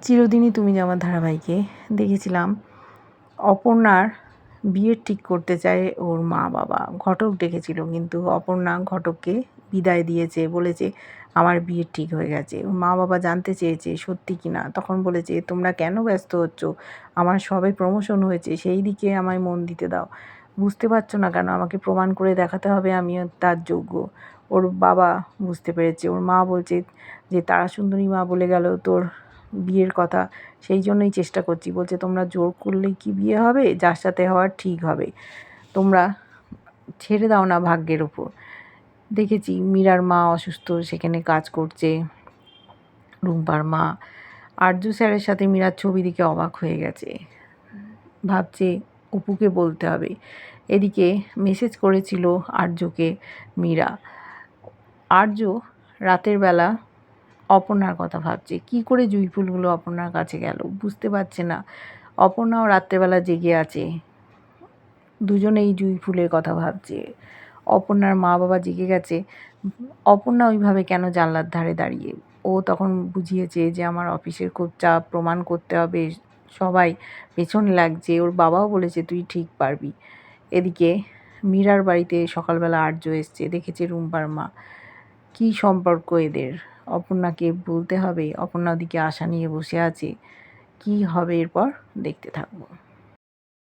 চিরদিনই তুমি যে আমার ধারাবাহিকে দেখেছিলাম অপর্ণার বিয়ে ঠিক করতে চায় ওর মা বাবা। ঘটক ডেকেছিল, কিন্তু অপর্ণা ঘটককে বিদায় দিয়েছে, বলেছে আমার বিয়ে ঠিক হয়ে গেছে। ওর মা বাবা জানতে চেয়েছে সত্যি কি না, তখন বলেছে তোমরা কেন ব্যস্ত হচ্ছ, আমার সবে প্রমোশন হয়েছে, সেই দিকে আমায় মন দিতে দাও। বুঝতে পারছো না কেন, আমাকে প্রমাণ করে দেখাতে হবে আমিও তার যোগ্য। ওর বাবা বুঝতে পেরেছে, ওর মা বলছে যে তারাসুন্দরী মা বলে গেল তোর বিয়ের কথা, সেই জন্যই চেষ্টা করছি। বলছে তোমরা জোর করলেই কি বিয়ে হবে, যার সাথে হওয়ার ঠিক হবে, তোমরা ছেড়ে দাও না ভাগ্যের ওপর। দেখেছি মীরার মা অসুস্থ, সেখানে কাজ করছে রুম্পার মা। আরজু স্যারের সাথে মীরার ছবি দেখে অবাক হয়ে গেছে, ভাবছে অপুকে বলতে হবে। এদিকে মেসেজ করেছিল আরজুকে মীরা। আরজ রাতের বেলা অপর্ণার কথা ভাবছে, কি করে জুঁই ফুলগুলো অপর্ণার কাছে গেল বুঝতে পারছে না। অপর্ণাও রাত্রেবেলা জেগে আছে, দুজনেই জুঁই ফুলের কথা ভাবছে। অপর্ণার মা বাবা জেগে গেছে, অপর্ণা ওইভাবে কেন জানলার ধারে দাঁড়িয়ে। ও তখন বুঝিয়েছে যে আমার অফিসের খুব চাপ, প্রমাণ করতে হবে, সবাই পেছনে লাগছে। ওর বাবাও বলেছে তুই ঠিক পারবি। এদিকে মীরার বাড়িতে সকালবেলা আর্য এসছে, দেখেছে রুম্পার মা। কী সম্পর্ক এদের, অপর্ণাকে বলতে হবে। অপর্ণা ওদিকে আশা নিয়ে বসে আছে, কি হবে এরপর দেখতে থাকবো।